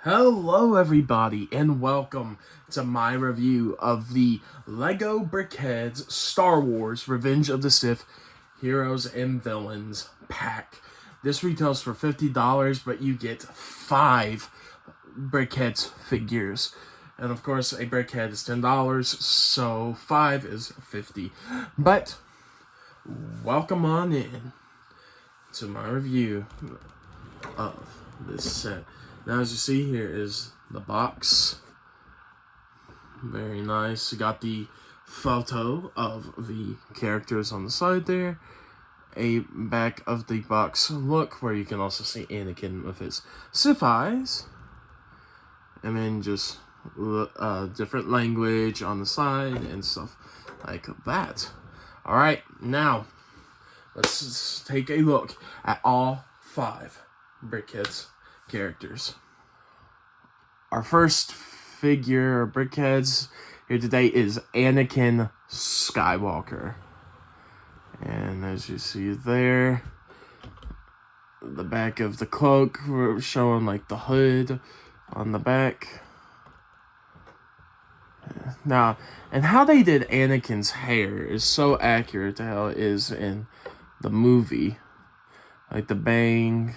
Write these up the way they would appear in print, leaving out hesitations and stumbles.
Hello everybody and welcome to my review of the LEGO Brickheadz Star Wars Revenge of the Sith Heroes and Villains pack. This retails for $50, but you get 5 Brickheadz figures. And of course, a Brickhead is $10, so 5 is $50. But welcome on in to my review of this set. Now, as you see, here is the box. Very nice. You got the photo of the characters on the side there. A back of the box look where you can also see Anakin with his Sith eyes. And then just different language on the side and stuff like that. Alright, now let's take a look at all 5 Brickheadz characters. Our first figure or Brickheadz here today is Anakin Skywalker. And as you see there, the back of the cloak, we're showing like the hood on the back. Now, and how they did Anakin's hair is so accurate to how it is in the movie. Like the bang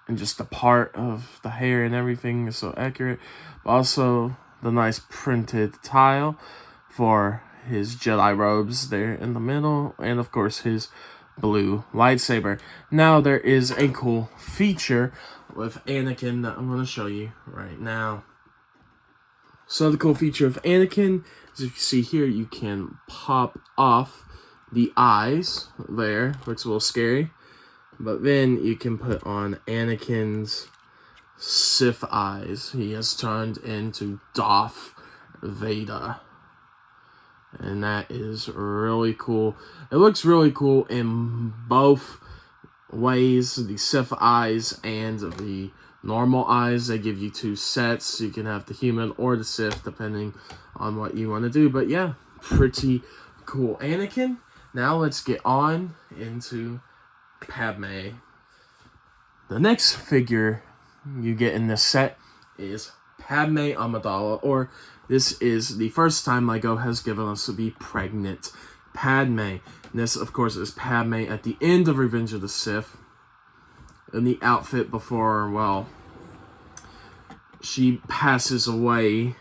and just the part of the hair and everything is so accurate. But also the nice printed tile for his Jedi robes there in the middle. And of course his blue lightsaber. Now there is a cool feature with Anakin that I'm going to show you right now. So the cool feature of Anakin is, if you see here, you can pop off the eyes there, which is a little scary. But then you can put on Anakin's Sith eyes. He has turned into Darth Vader. And that is really cool. It looks really cool in both ways. The Sith eyes and the normal eyes. They give you 2 sets. You can have the human or the Sith depending on what you want to do. But yeah, pretty cool Anakin. Now let's get on into Padme. The next figure you get in this set is Padme Amidala, or this is the first time LEGO has given us the pregnant Padme. And this, of course, is Padme at the end of Revenge of the Sith. In the outfit before, well, she passes away.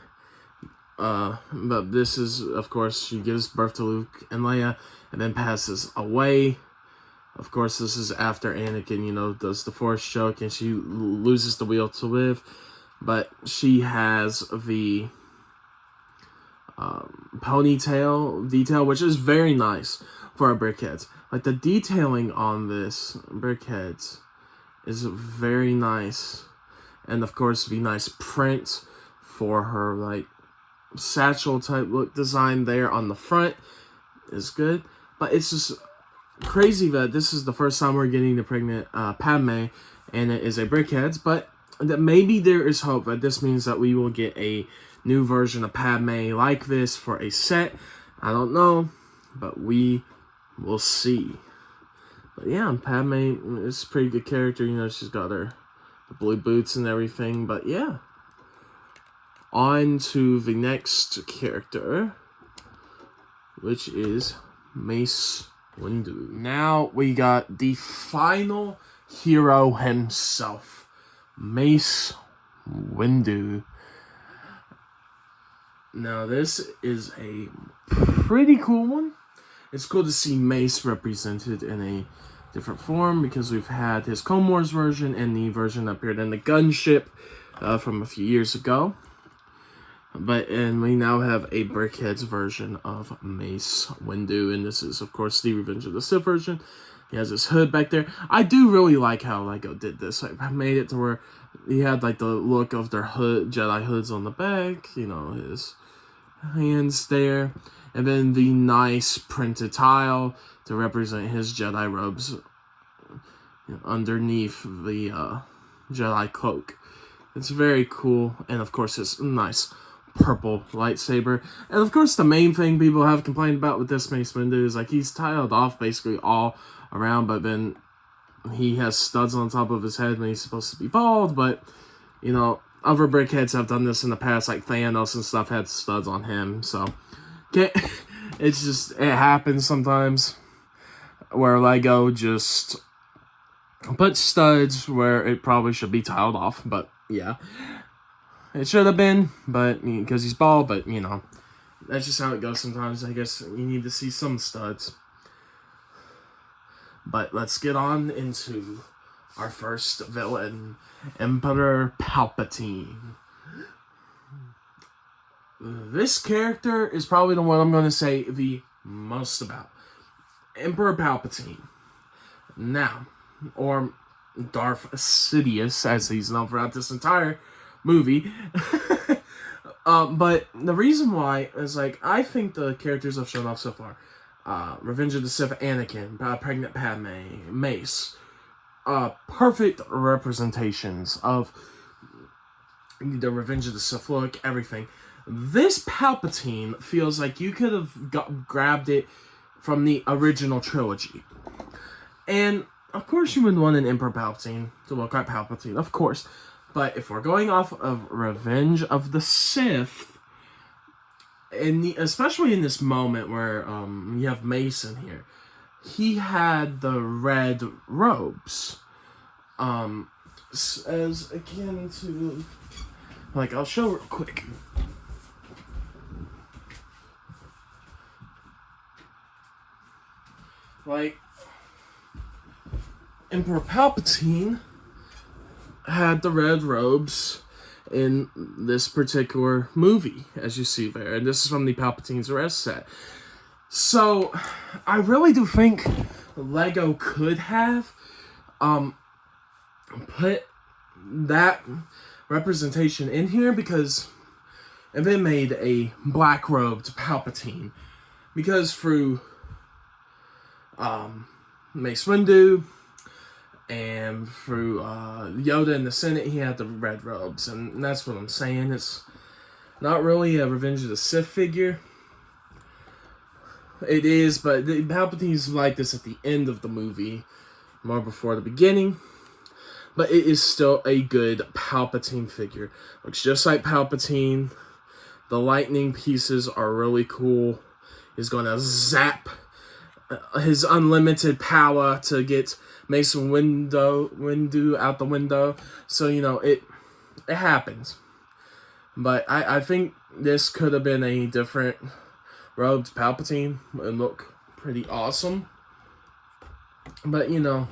But this is, of course, she gives birth to Luke and Leia and then passes away. Of course, this is after Anakin, does the Force choke and she loses the will to live. But she has the ponytail detail, which is very nice for our Brickheadz. Like, the detailing on this Brickheadz is very nice. And, of course, the nice print for her, like, satchel type look design there on the front is good. But it's just crazy that this is the first time we're getting the pregnant Padme, and it is a Brickheadz, but that maybe there is hope that this means that we will get a new version of Padme like this for a set. I don't know, but we will see. But yeah, Padme is a pretty good character. She's got her blue boots and everything, but yeah. On to the next character, which is Mace Windu. Now we got the final hero himself, Mace Windu. Now this is a pretty cool one. It's cool to see Mace represented in a different form because we've had his Clone Wars version and the version that appeared in the gunship from a few years ago. And we now have a Brickheadz version of Mace Windu, and this is, of course, the Revenge of the Sith version. He has his hood back there. I do really like how LEGO did this. I made it to where he had, like, the look of their Jedi hoods on the back, his hands there, and then the nice printed tile to represent his Jedi robes underneath the Jedi cloak. It's very cool, and, of course, his nice purple lightsaber. And of course the main thing people have complained about with this Mace Windu is like he's tiled off basically all around, but then he has studs on top of his head when he's supposed to be bald, but, you know, other Brickheads have done this in the past, like Thanos and stuff had studs on him, so, it's just, it happens sometimes, where Lego just puts studs where it probably should be tiled off, but, yeah. It should have been, but, because he's bald, but, you know, that's just how it goes sometimes. I guess you need to see some studs. But let's get on into our first villain, Emperor Palpatine. This character is probably the one I'm going to say the most about. Emperor Palpatine. Now, or Darth Sidious, as he's known throughout this entire movie. But the reason why is, like, I think the characters I've shown off so far, Revenge of the Sith, Anakin, Pregnant Padme, Mace, perfect representations of the Revenge of the Sith look, everything. This Palpatine feels like you could have grabbed it from the original trilogy. And, of course, you would want an Emperor Palpatine to look like Palpatine, of course. But if we're going off of Revenge of the Sith, especially in this moment where you have Mason here, he had the red robes. As akin to, like, I'll show real quick. Like, Emperor Palpatine had the red robes in this particular movie, as you see there. And this is from the Palpatine's Arrest set. So, I really do think Lego could have put that representation in here, because if they made a black-robed Palpatine, because through Mace Windu and through Yoda in the Senate, he had the red robes, and that's what I'm saying. It's not really a Revenge of the Sith figure. It is, but Palpatine's like this at the end of the movie, more before the beginning. But it is still a good Palpatine figure. Looks just like Palpatine. The lightning pieces are really cool. He's going to zap his unlimited power to get Mace Windu out the window. So, you know, it happens. But I think this could have been a different robed Palpatine and look pretty awesome. But, you know,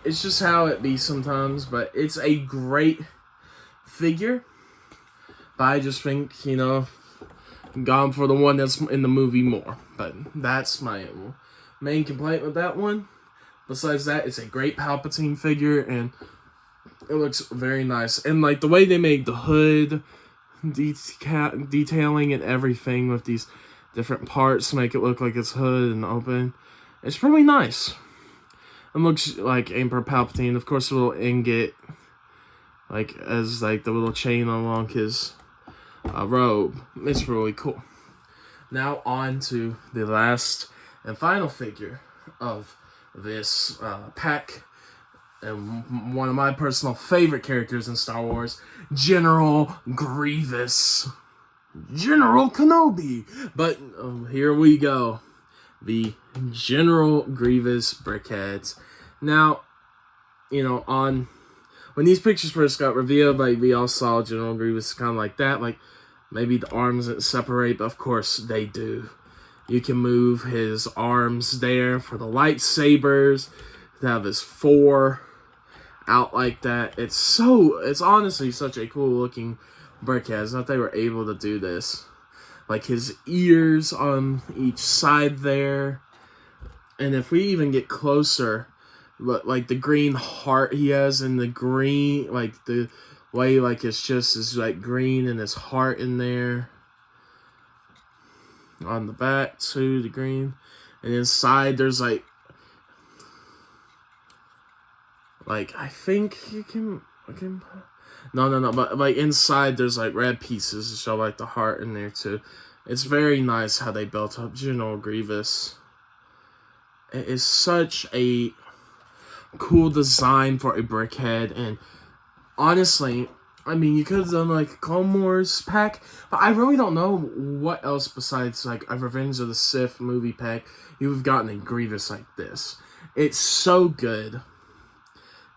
it's just how it be sometimes. But it's a great figure. But I just think, you know, gone for the one that's in the movie more. But that's my main complaint with that one. Besides that, it's a great Palpatine figure, and it looks very nice. And, like, the way they made the hood detailing and everything with these different parts to make it look like it's hood and open, it's really nice. It looks like Emperor Palpatine. Of course, a little ingot, like, as, like, the little chain along his robe. It's really cool. Now on to the last and final figure of this pack, and one of my personal favorite characters in Star Wars, General Grievous. General Kenobi! But here we go. The General Grievous Brickheadz. Now, you know, when these pictures first got revealed, like, we all saw General Grievous kind of like that, like, maybe the arms didn't separate, but of course they do. You can move his arms there for the lightsabers, to have his 4 out like that. It's honestly such a cool looking Brickheadz that they were able to do this. Like, his ears on each side there. And if we even get closer, like the green heart he has, and the green, like the way, like, it's just is like green and his heart in there. On the back too, the green. And inside there's like I think you can no, but like inside there's like red pieces to show like the heart in there too. It's very nice how they built up General Grievous. It is such a cool design for a Brickhead, and honestly, I mean, you could have done like a Clone Wars pack, but I really don't know what else besides like a Revenge of the Sith movie pack you would have gotten a Grievous like this. It's so good,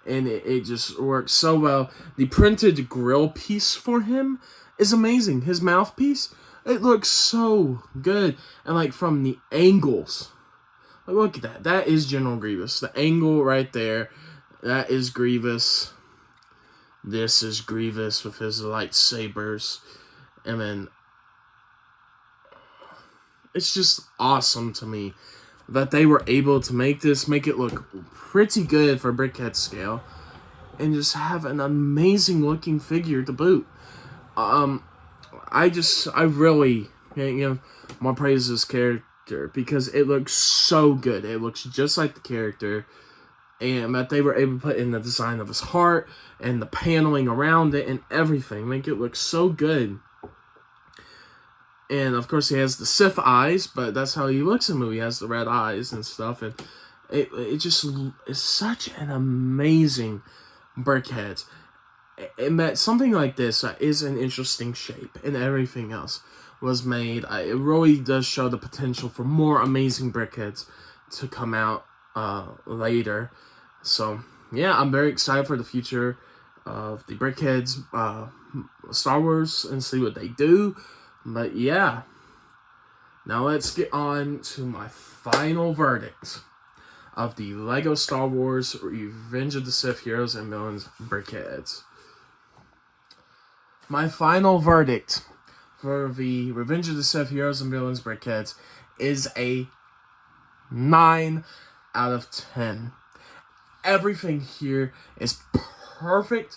and it just works so well. The printed grill piece for him is amazing. His mouthpiece, it looks so good, and like from the angles, like look at that. That is General Grievous. The angle right there, that is Grievous. This is Grievous with his lightsabers. And then it's just awesome to me that they were able to make it look pretty good for Brickhead scale. And just have an amazing looking figure to boot. I really give more praise to this character because it looks so good. It looks just like the character. And that they were able to put in the design of his heart and the paneling around it and everything. Make it look so good. And of course he has the Sith eyes, but that's how he looks in the movie. He has the red eyes and stuff. And it just is such an amazing Brickhead. And that something like this is an interesting shape and everything else was made. It really does show the potential for more amazing Brickheads to come out later. So yeah, I'm very excited for the future of the Brickheads Star Wars and see what they do. But yeah, now let's get on to my final verdict of the LEGO Star Wars Revenge of the Sith Heroes and Villains Brickheads. My final verdict for the Revenge of the Sith Heroes and Villains Brickheads is a 9 out of 10. Everything here is perfect.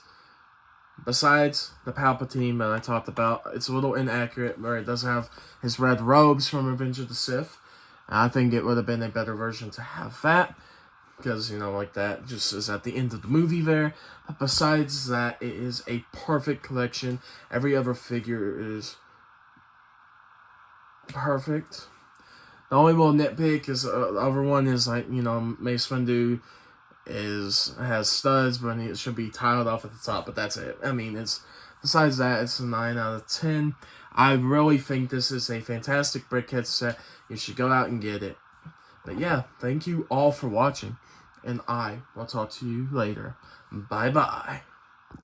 Besides the Palpatine that I talked about, it's a little inaccurate where it doesn't have his red robes from Revenge of the Sith. I think it would have been a better version to have that, because, you know, like that just is at the end of the movie there. But besides that, it is a perfect collection. Every other figure is perfect. The only little nitpick is the other one is, like, you know, Mace Windu has studs, but it should be tiled off at the top, but that's it. I mean, besides that, it's a 9 out of 10. I really think this is a fantastic Brickhead set. You should go out and get it. But yeah, thank you all for watching, and I will talk to you later. Bye-bye.